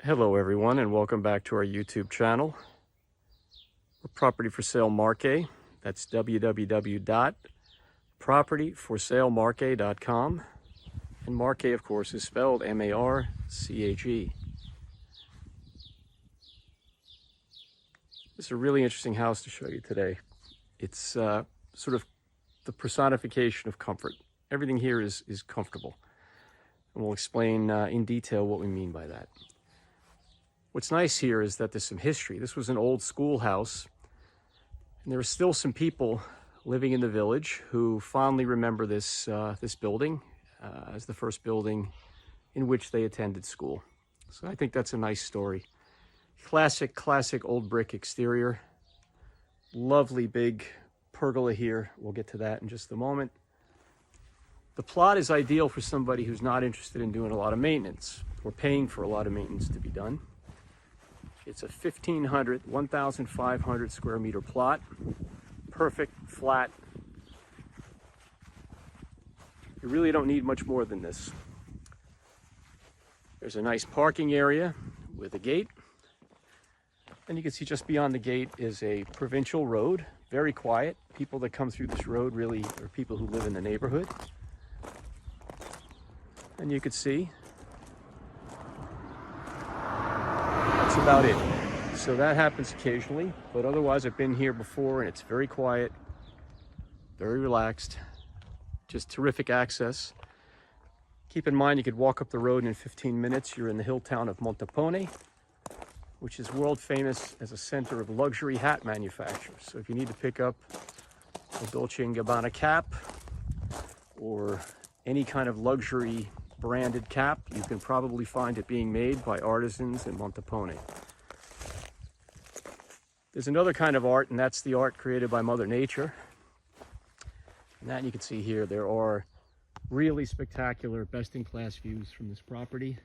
Hello everyone, and welcome back to our YouTube channel. We're Property for Sale Marche. That's www.propertyforsalemarche.com. And Marche, of course, is spelled M-A-R-C-H-E. This is a really interesting house to show you today. It's sort of the personification of comfort. Everything here is comfortable. And we'll explain in detail what we mean by that. What's nice here is that there's some history. This was an old schoolhouse, and there are still some people living in the village who fondly remember this building as the first building in which they attended school. So I think that's a nice story. Classic old brick exterior. Lovely big pergola here. We'll get to that in just a moment. The plot is ideal for somebody who's not interested in doing a lot of maintenance or paying for a lot of maintenance to be done. It's a 1,500 square meter plot. Perfect, flat. You really don't need much more than this. There's a nice parking area with a gate. And you can see just beyond the gate is a provincial road, very quiet. People that come through this road really are people who live in the neighborhood. And you can see that's about it. So that happens occasionally, but otherwise I've been here before and it's very quiet, very relaxed, just terrific access. Keep in mind you could walk up the road in 15 minutes. You're in the hill town of Montappone, which is world famous as a center of luxury hat manufacture. So if you need to pick up a Dolce & Gabbana cap or any kind of luxury branded cap, you can probably find it being made by artisans in Montappone. There's another kind of art, and that's the art created by Mother Nature. And that you can see here, there are really spectacular, best-in-class views from this property.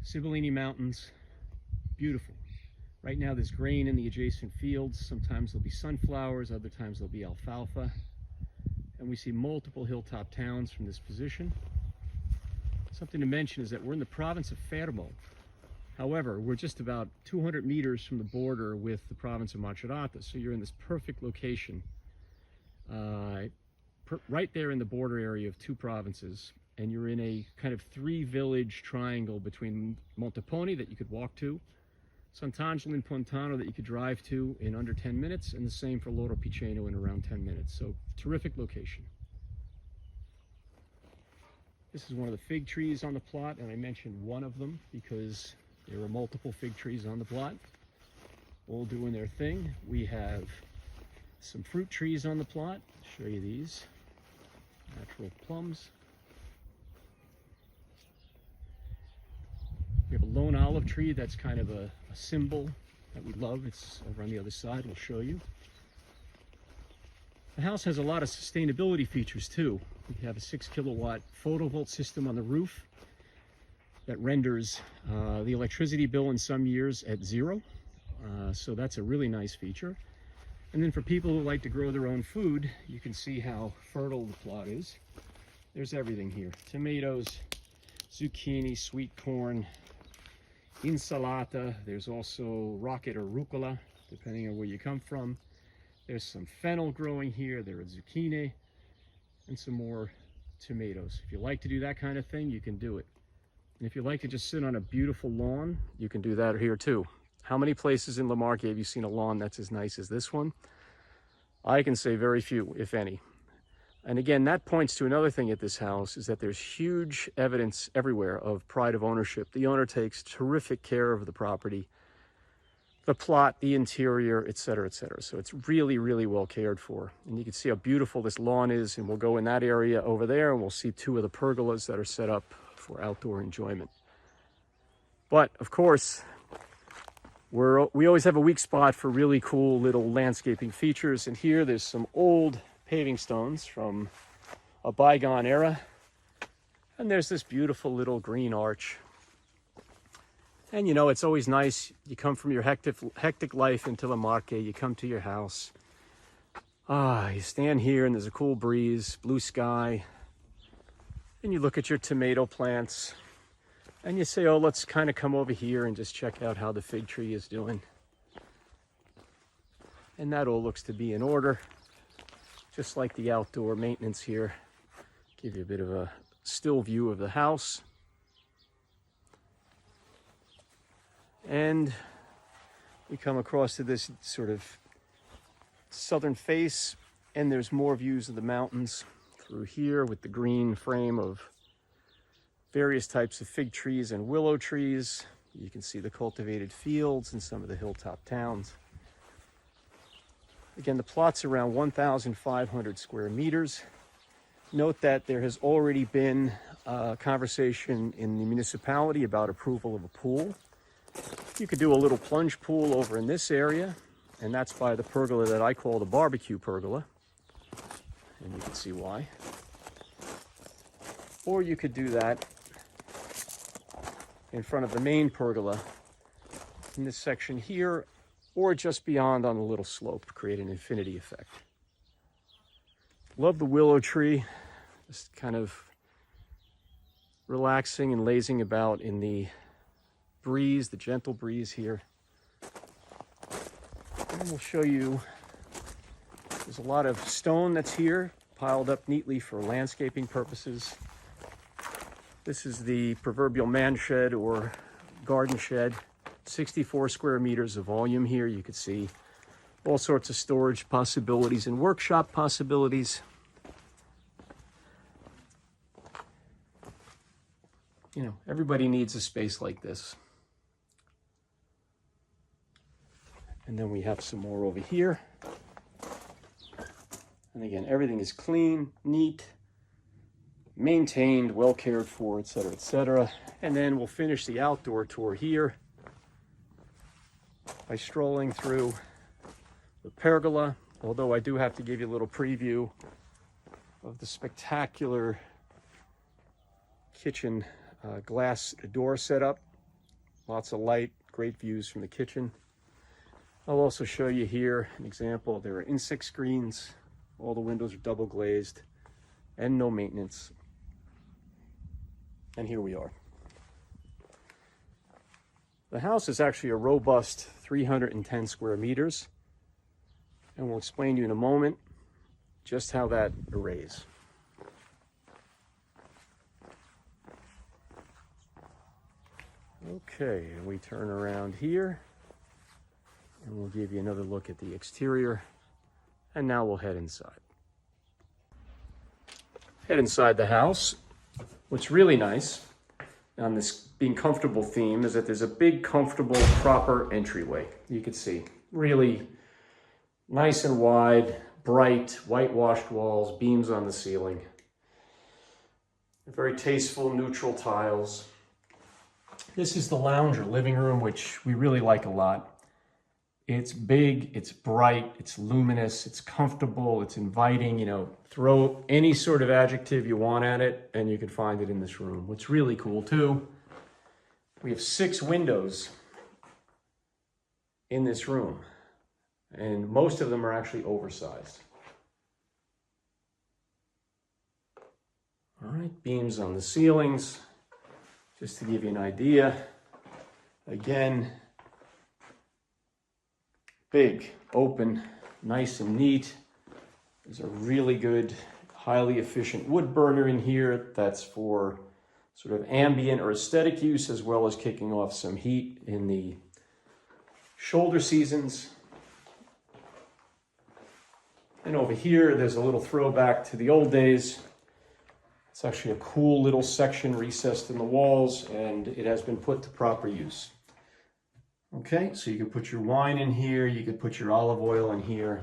Sibillini Mountains, beautiful. Right now there's grain in the adjacent fields. Sometimes there'll be sunflowers, other times there'll be alfalfa. And we see multiple hilltop towns from this position. Something to mention is that we're in the province of Fermo. However, we're just about 200 meters from the border with the province of Macerata. So you're in this perfect location, right there in the border area of two provinces. And you're in a kind of three-village triangle between Montappone that you could walk to, Sant'Angelo and Pontano that you could drive to in under 10 minutes, and the same for Loro Piceno in around 10 minutes. So terrific location. This is one of the fig trees on the plot, and I mentioned one of them because there are multiple fig trees on the plot, all doing their thing. We have some fruit trees on the plot. I'll show you these. Natural plums. We have a lone olive tree that's kind of a symbol that we love. It's over on the other side. We'll show you. The house has a lot of sustainability features too. We have a 6 kilowatt photovolt system on the roof that renders the electricity bill in some years at zero. So that's a really nice feature. And then for people who like to grow their own food, you can see how fertile the plot is. There's everything here. Tomatoes, zucchini, sweet corn, insalata. There's also rocket or rucola, depending on where you come from. There's some fennel growing here. There are zucchini and some more tomatoes. If you like to do that kind of thing, you can do it. And if you like to just sit on a beautiful lawn, you can do that here too. How many places in La Marche have you seen a lawn that's as nice as this one? I can say very few, if any. And again, that points to another thing at this house, is that there's huge evidence everywhere of pride of ownership. The owner takes terrific care of the property, the plot, the interior, etc., etc. So it's really well cared for. And you can see how beautiful this lawn is, and we'll go in that area over there, and we'll see two of the pergolas that are set up for outdoor enjoyment. But of course, we always have a weak spot for really cool little landscaping features, and here there's some old paving stones from a bygone era, and there's this beautiful little green arch. And you know, it's always nice, you come from your hectic life into La Marche, you come to your house, you stand here and there's a cool breeze, blue sky, and you look at your tomato plants, And you say, oh, let's kind of come over here and just check out how the fig tree is doing. And that all looks to be in order, just like the outdoor maintenance here. Give you a bit of a still view of the house. And we come across to this sort of southern face, and there's more views of the mountains through here with the green frame of various types of fig trees and willow trees. You can see the cultivated fields and some of the hilltop towns. Again, the plot's around 1,500 square meters. Note that there has already been a conversation in the municipality about approval of a pool. You could do a little plunge pool over in this area, and that's by the pergola that I call the barbecue pergola. And you can see why. Or you could do that in front of the main pergola in this section here, or just beyond on the little slope to create an infinity effect. Love the willow tree, just kind of relaxing and lazing about in the breeze, the gentle breeze here. And we'll show you, there's a lot of stone that's here, piled up neatly for landscaping purposes. This is the proverbial man shed or garden shed. 64 square meters of volume here. You can see all sorts of storage possibilities and workshop possibilities. You know, everybody needs a space like this. And then we have some more over here. And again, everything is clean, neat, maintained, well cared for, etc., etc. And then we'll finish the outdoor tour here by strolling through the pergola, although I do have to give you a little preview of the spectacular kitchen glass door setup. Lots of light, great views from the kitchen. I'll also show you here an example. There are insect screens. All the windows are double glazed and no maintenance. And here we are. The house is actually a robust 310 square meters. And we'll explain to you in a moment just how that arrays. Okay, and we turn around here and we'll give you another look at the exterior. And now we'll head inside. Head inside the house. What's really nice on this being comfortable theme is that there's a big, comfortable, proper entryway. You can see really nice and wide, bright, whitewashed walls, beams on the ceiling. Very tasteful, neutral tiles. This is the lounge or living room, which we really like a lot. It's big, it's bright, it's luminous, it's comfortable, it's inviting. You know, throw any sort of adjective you want at it and you can find it in this room. What's really cool too, we have 6 windows in this room, and most of them are actually oversized. All right, beams on the ceilings, just to give you an idea. Again, big, open, nice and neat. There's a really good, highly efficient wood burner in here that's for sort of ambient or aesthetic use, as well as kicking off some heat in the shoulder seasons. And over here, there's a little throwback to the old days. It's actually a cool little section recessed in the walls, and it has been put to proper use. Okay, so you can put your wine in here, you could put your olive oil in here,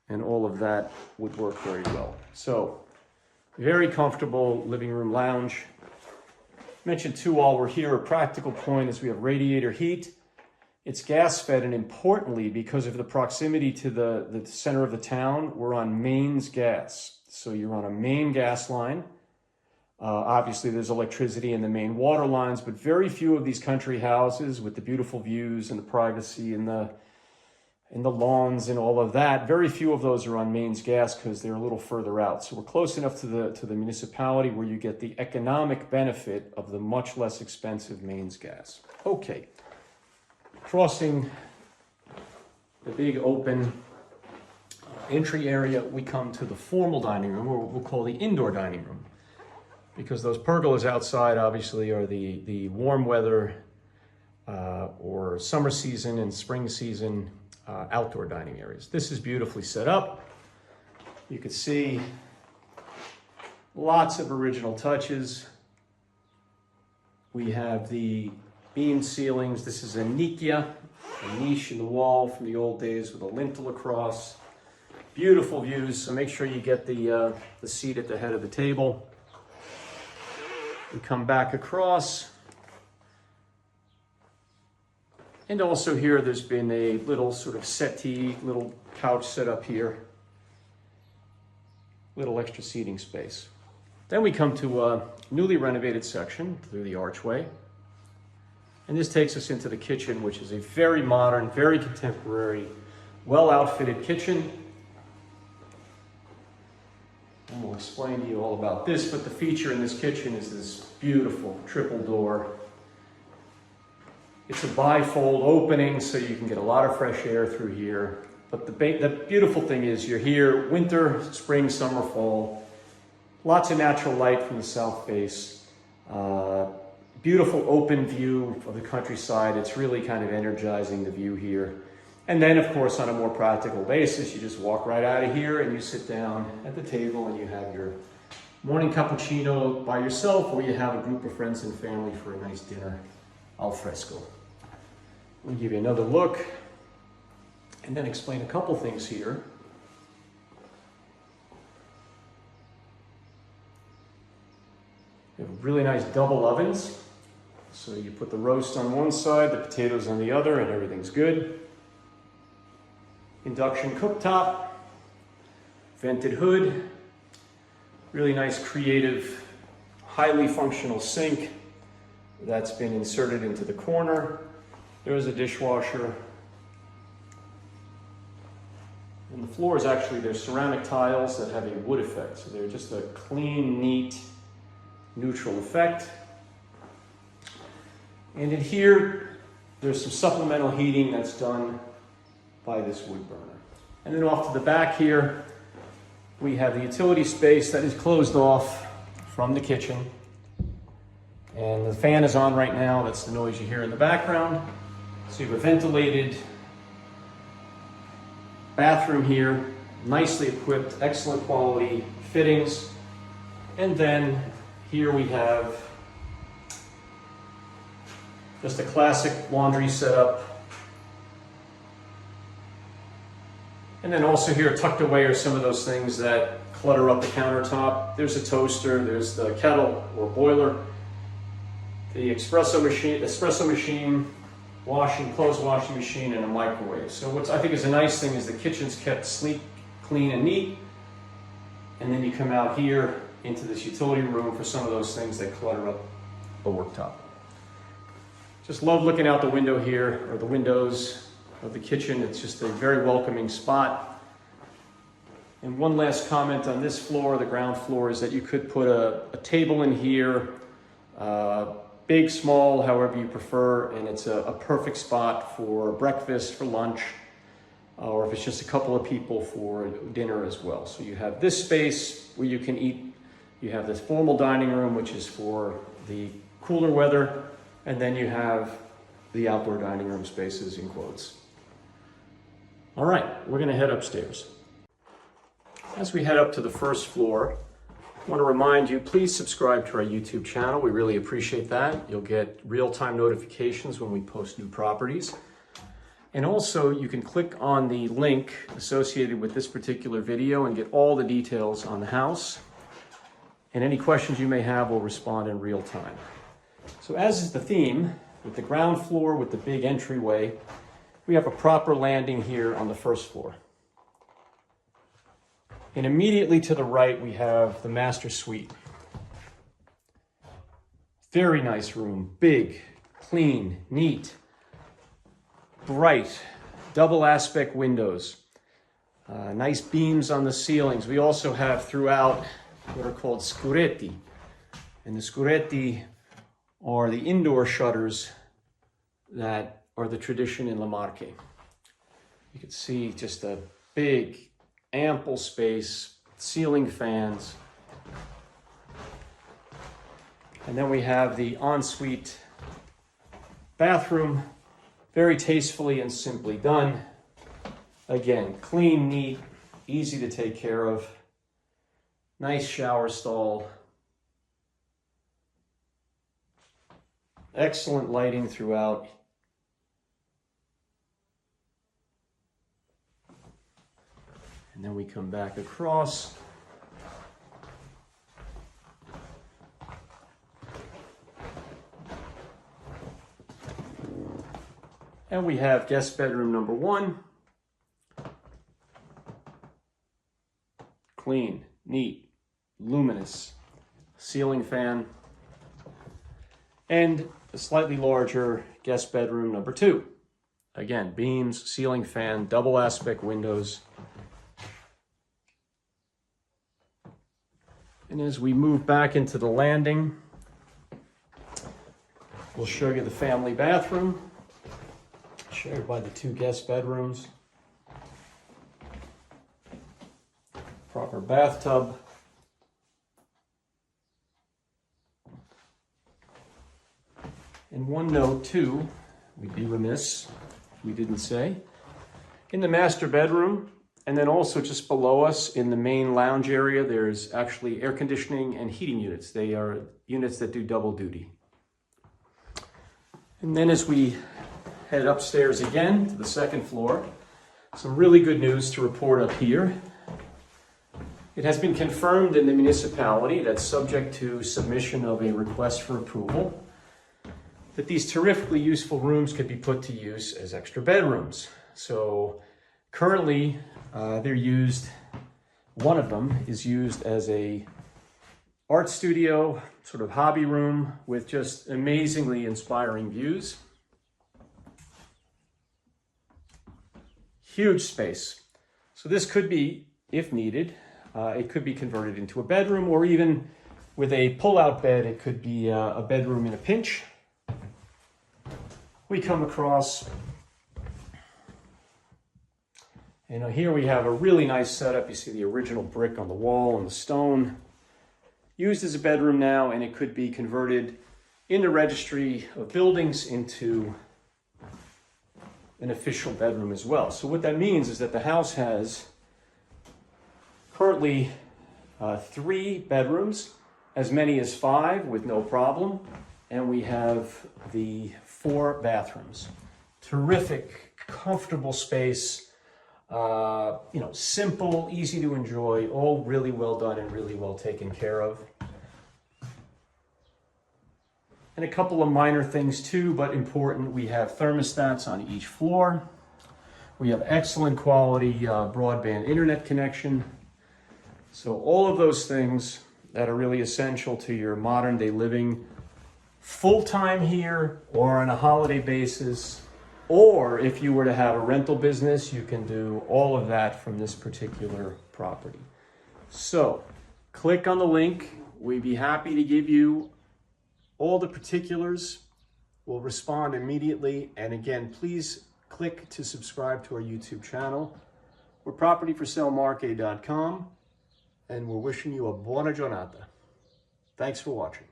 and all of that would work very well. So, very comfortable living room lounge. Mentioned too, while we're here, a practical point is we have radiator heat. It's gas fed, and importantly, because of the proximity to the center of the town, we're on mains gas. So you're on a main gas line. Obviously, there's electricity in the main water lines, but very few of these country houses with the beautiful views and the privacy and the and the lawns and all of that. Very few of those are on mains gas because they're a little further out. So we're close enough to the municipality where you get the economic benefit of the much less expensive mains gas. Okay, crossing the big open entry area, we come to the formal dining room, or what we'll call the indoor dining room, because those pergolas outside obviously are the warm weather or summer season and spring season outdoor dining areas. This is beautifully set up. You can see lots of original touches. We have the beam ceilings. This is a nicchia, a niche in the wall from the old days with a lintel across. Beautiful views, so make sure you get the seat at the head of the table. We come back across. And also here, there's been a little sort of settee, little couch set up here. Little extra seating space. Then we come to a newly renovated section through the archway. And this takes us into the kitchen, which is a very modern, very contemporary, well-outfitted kitchen. And we'll explain to you all about this, but the feature in this kitchen is this beautiful triple door. It's a bifold opening, so you can get a lot of fresh air through here. But the beautiful thing is you're here winter, spring, summer, fall. Lots of natural light from the south face. Beautiful open view of the countryside. It's really kind of energizing, the view here. And then, of course, on a more practical basis, you just walk right out of here and you sit down at the table and you have your morning cappuccino by yourself, or you have a group of friends and family for a nice dinner al fresco. Let me give you another look and then explain a couple things here. We have really nice double ovens. So you put the roast on one side, the potatoes on the other, and everything's good. Induction cooktop, vented hood, really nice, creative, highly functional sink that's been inserted into the corner. There's a dishwasher. And the floor is actually, they're ceramic tiles that have a wood effect. So they're just a clean, neat, neutral effect. And in here, there's some supplemental heating that's done by this wood burner. And then off to the back here, we have the utility space that is closed off from the kitchen. And the fan is on right now. That's the noise you hear in the background. So you have a ventilated bathroom here, nicely equipped, excellent quality fittings. And then here we have just a classic laundry setup. And then also here tucked away are some of those things that clutter up the countertop. There's a toaster, there's the kettle or boiler, the espresso machine, clothes washing machine, and a microwave. So what I think is a nice thing is the kitchen's kept sleek, clean, and neat. And then you come out here into this utility room for some of those things that clutter up the worktop. Just love looking out the window here, or the windows of the kitchen. It's just a very welcoming spot. And one last comment on this floor, the ground floor, is that you could put a table in here, big, small, however you prefer, and it's a perfect spot for breakfast, for lunch, or if it's just a couple of people, for dinner as well. So you have this space where you can eat. You have this formal dining room, which is for the cooler weather, and then you have the outdoor dining room spaces in quotes. All right, we're gonna head upstairs. As we head up to the first floor, I want to remind you, please subscribe to our YouTube channel. We really appreciate that. You'll get real-time notifications when we post new properties. And also, you can click on the link associated with this particular video and get all the details on the house. And any questions you may have, we'll respond in real time. So as is the theme, with the ground floor, with the big entryway, we have a proper landing here on the first floor. And immediately to the right, we have the master suite. Very nice room, big, clean, neat, bright, double aspect windows, nice beams on the ceilings. We also have throughout what are called scuretti. And the scuretti are the indoor shutters that are the tradition in La Marche. You can see just a big, ample space, ceiling fans. And then we have the ensuite bathroom, very tastefully and simply done. Again, clean, neat, easy to take care of. Nice shower stall. Excellent lighting throughout. And then we come back across. And we have guest bedroom number 1. Clean, neat, luminous, ceiling fan. And a slightly larger guest bedroom number 2. Again, beams, ceiling fan, double aspect windows. And as we move back into the landing, we'll show you the family bathroom, shared by the 2 guest bedrooms. Proper bathtub. And one note too, we'd be remiss if we didn't say, in the master bedroom, and then also just below us in the main lounge area, there's actually air conditioning and heating units. They are units that do double duty. And then as we head upstairs again to the 2nd floor, some really good news to report up here. It has been confirmed in the municipality that's subject to submission of a request for approval that these terrifically useful rooms could be put to use as extra bedrooms. So currently they're used, one of them is used as a art studio, sort of hobby room with just amazingly inspiring views. Huge space. So this could be, if needed, it could be converted into a bedroom, or even with a pull-out bed, it could be a bedroom in a pinch. We come across, and here we have a really nice setup. You see the original brick on the wall and the stone. Used as a bedroom now, and it could be converted in the registry of buildings into an official bedroom as well. So what that means is that the house has currently 3 bedrooms, as many as 5 with no problem, and we have the 4 bathrooms. Terrific, comfortable space, simple, easy to enjoy, all really well done and really well taken care of. And a couple of minor things too, but important. We have thermostats on each floor. We have excellent quality broadband internet connection. So all of those things that are really essential to your modern day living, full-time here or on a holiday basis, or if you were to have a rental business, you can do all of that from this particular property. So click on the link. We'd be happy to give you all the particulars. We'll respond immediately. And again, please click to subscribe to our YouTube channel. We're propertyforsalemarche.com, and we're wishing you a buona giornata. Thanks for watching.